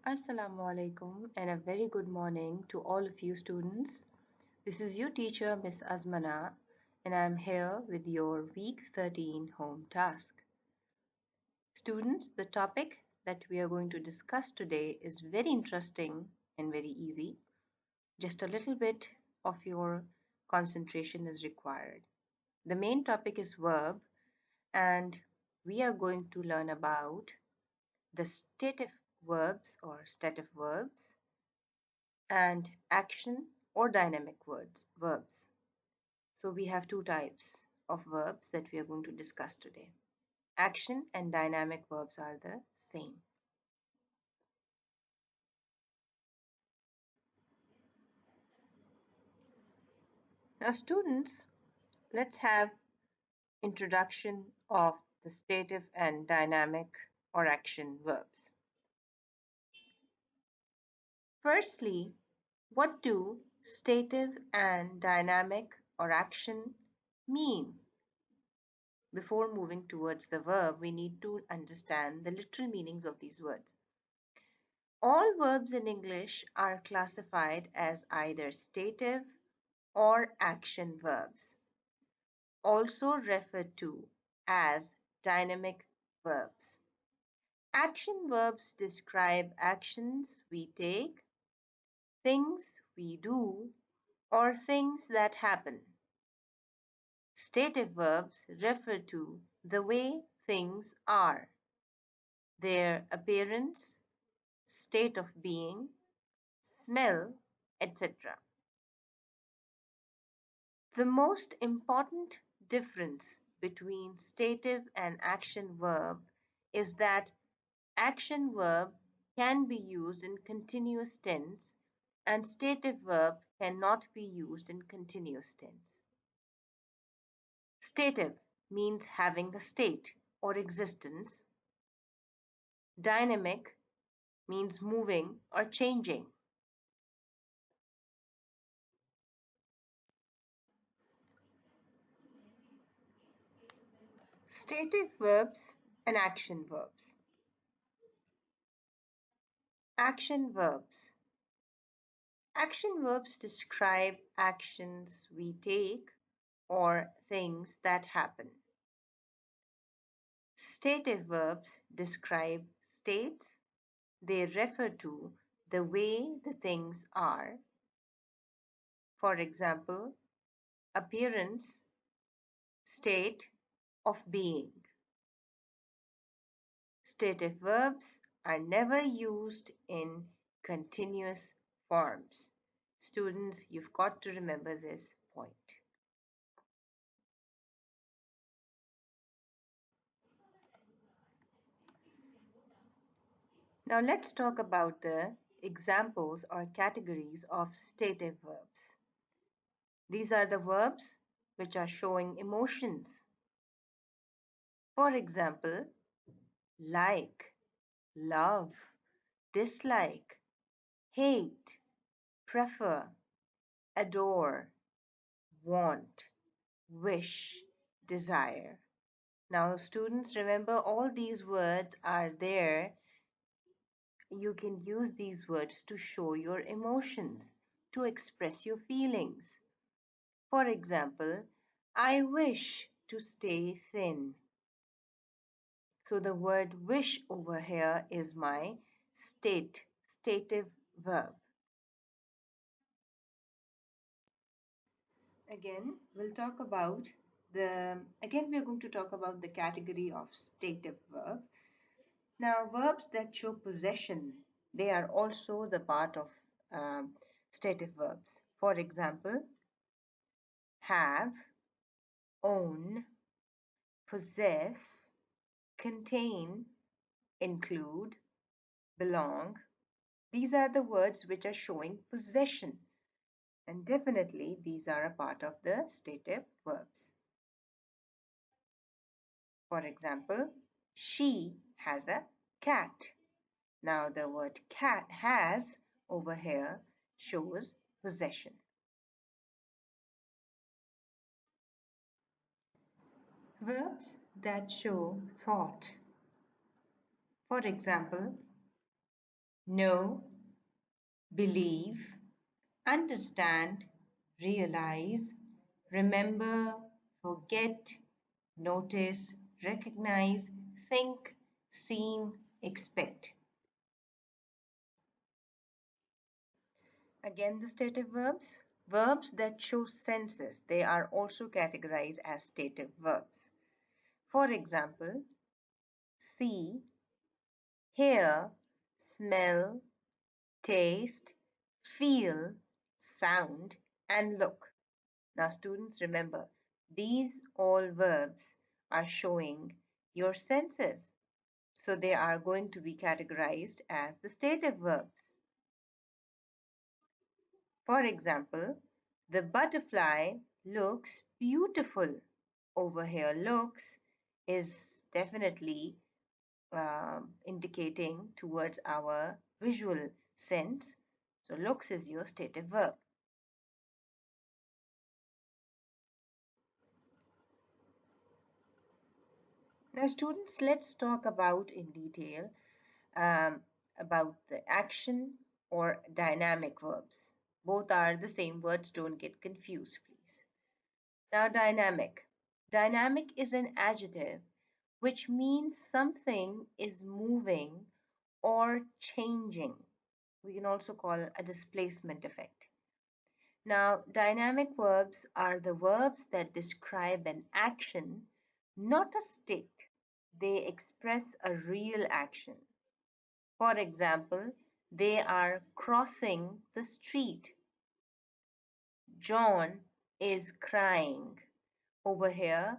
Assalamu alaikum and a very good morning to all of you students. This is your teacher Miss Azmana and I am here with your week 13 home task. Students, the topic that we are going to discuss today is very interesting and very easy. Just a little bit of your concentration is required. The main topic is verb and we are going to learn about the stative verbs and action or dynamic verbs. So we have two types of verbs that we are going to discuss today. Action and dynamic verbs are the same. Now students, let's have introduction of the stative and dynamic or action verbs. Firstly, what do stative and dynamic or action mean? Before moving towards the verb, we need to understand the literal meanings of these words. All verbs in English are classified as either stative or action verbs, also referred to as dynamic verbs. Action verbs describe actions we take, things we do, or things that happen. Stative verbs refer to the way things are, their appearance, state of being, smell, etc. The most important difference between stative and action verb is that action verb can be used in continuous tense and stative verb cannot be used in continuous tense. Stative means having a state or existence. Dynamic means moving or changing. Stative verbs and action verbs. Action verbs. Action verbs describe actions we take or things that happen. Stative verbs describe states. They refer to the way the things are. For example, appearance, state of being. Stative verbs are never used in continuous forms. Students, you've got to remember this point. Now let's talk about the examples or categories of stative verbs. These are the verbs which are showing emotions. For example, like, love, dislike, hate, prefer, adore, want, wish, desire. Now students, remember all these words are there. You can use these words to show your emotions, to express your feelings. For example, I wish to stay thin. So the word wish over here is my stative verb. Again, we're going to talk about the category of stative verb. Now, verbs that show possession, they are also the part of stative verbs. For example, have, own, possess, contain, include, belong. These are the words which are showing possession. And definitely these are a part of the stative verbs. For example, she has a cat. Now the word cat has over here shows possession. Verbs that show thought. For example, know, believe, understand, realize, remember, forget, notice, recognize, think, seem, expect. Again, the stative verbs. Verbs that show senses, they are also categorized as stative verbs. For example, see, hear, smell, taste, feel, sound, and look. Now, students, remember, these all verbs are showing your senses. So they are going to be categorized as the stative verbs. For example, the butterfly looks beautiful. Over here, looks is definitely indicating towards our visual sense. So looks is your stative verb. Now, students, let's talk about in detail um, about the action or dynamic verbs. Both are the same words, don't get confused, please. Now, dynamic. Dynamic is an adjective which means something is moving or changing. We can also call it a displacement effect. Now, dynamic verbs are the verbs that describe an action, not a state. They express a real action. For example, they are crossing the street. John is crying. Over here,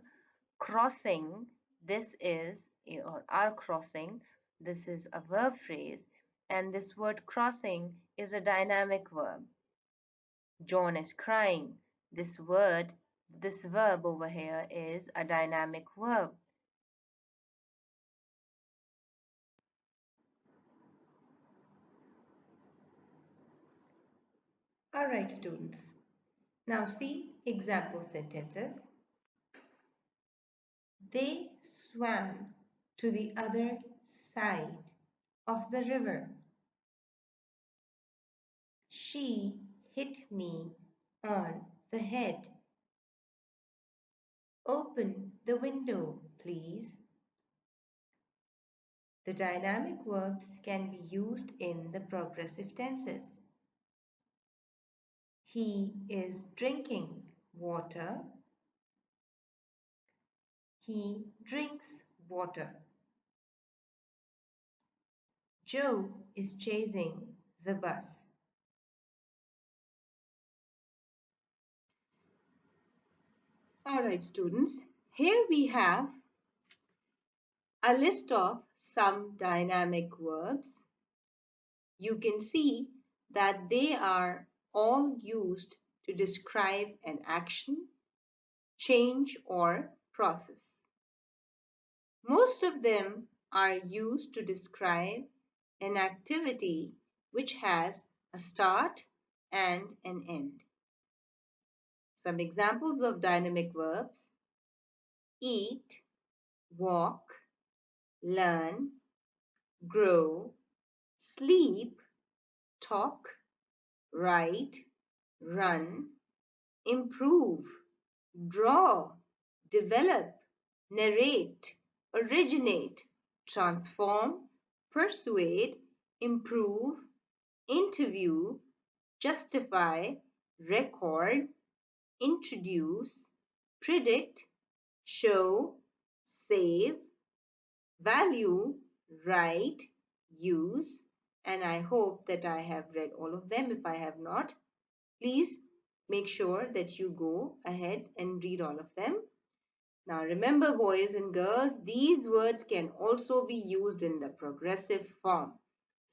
crossing, this is, or are crossing, this is a verb phrase, and this word crossing is a dynamic verb. John is crying. This verb over here is a dynamic verb. All right, students. Now see example sentences. They swam to the other side of the river. She hit me on the head. Open the window, please. The dynamic verbs can be used in the progressive tenses. He is drinking water. He drinks water. Joe is chasing the bus. All right, students, here we have a list of some dynamic verbs. You can see that they are all used to describe an action, change, or process. Most of them are used to describe an activity which has a start and an end. Some examples of dynamic verbs: eat, walk, learn, grow, sleep, talk, write, run, improve, draw, develop, narrate, originate, transform, persuade, improve, interview, justify, record, introduce, predict, show, save, value, write, use, and I hope that I have read all of them. If I have not, please make sure that you go ahead and read all of them. Now remember, boys and girls, these words can also be used in the progressive form.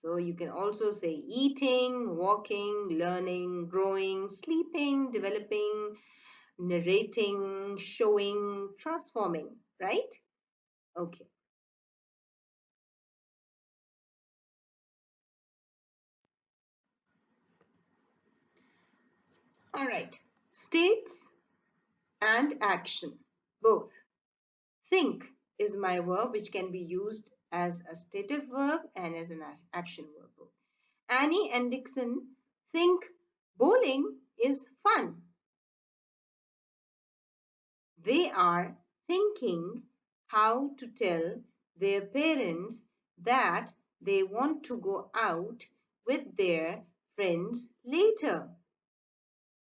So you can also say eating, walking, learning, growing, sleeping, developing, narrating, showing, transforming, right? Okay. All right. States and action, both. Think is my verb which can be used as a stative verb and as an action verb. Annie and Dixon think bowling is fun. They are thinking how to tell their parents that they want to go out with their friends later.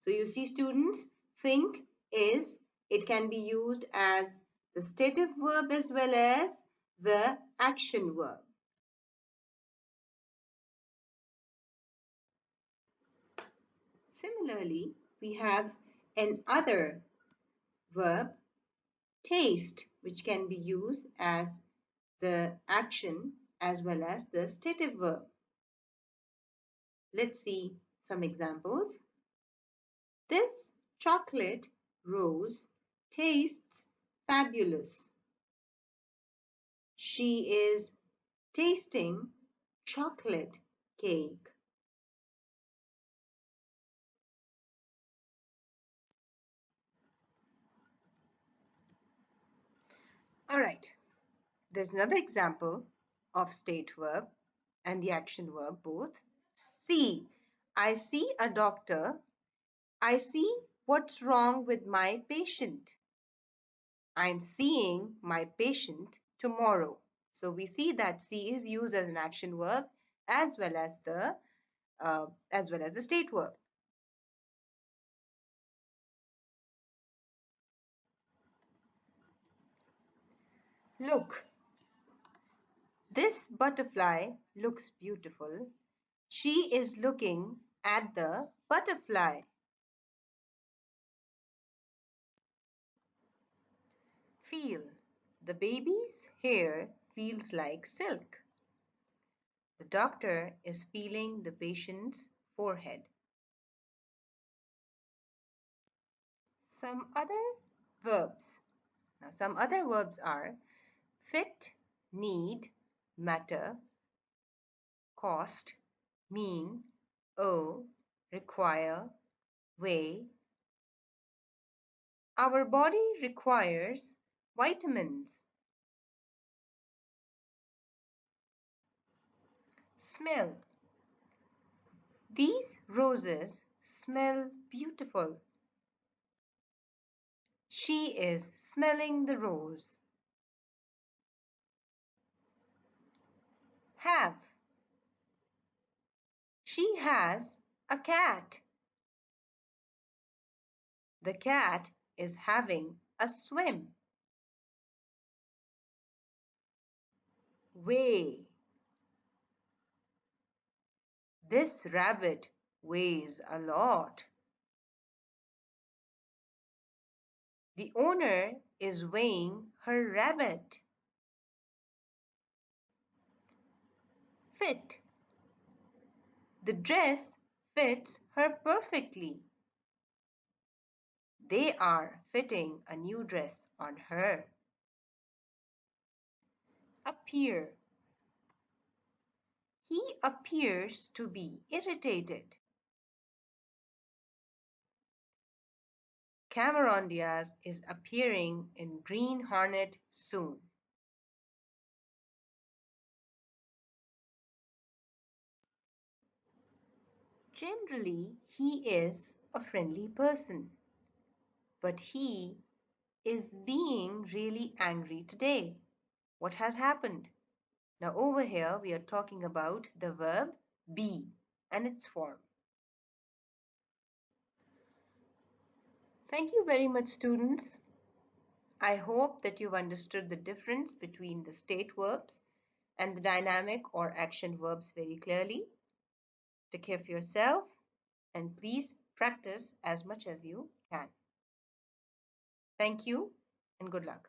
So you see students, think is, it can be used as the stative verb as well as the action verb. Similarly, we have another verb, taste, which can be used as the action as well as the stative verb. Let's see some examples. This chocolate rose tastes fabulous. She is tasting chocolate cake. All right, there's another example of state verb and the action verb both. See, I see a doctor. I see what's wrong with my patient. I'm seeing my patient tomorrow. So we see that see is used as an action verb as well as the state verb. Look, this butterfly looks beautiful. She is looking at the butterfly. Feel, the baby's hair feels like silk. The doctor is feeling the patient's forehead. Some other verbs. Now, some other verbs are fit, need, matter, cost, mean, owe, require, weigh. Our body requires vitamins. Smell. These roses smell beautiful. She is smelling the rose. Have. She has a cat. The cat is having a swim. Weigh. This rabbit weighs a lot. The owner is weighing her rabbit. Fit. The dress fits her perfectly. They are fitting a new dress on her. Appear. He appears to be irritated. Cameron Diaz is appearing in Green Hornet soon. Generally, he is a friendly person, but he is being really angry today. What has happened? Now over here we are talking about the verb be and its form. Thank you very much, students. I hope that you've understood the difference between the state verbs and the dynamic or action verbs very clearly. Take care of yourself and please practice as much as you can. Thank you and good luck.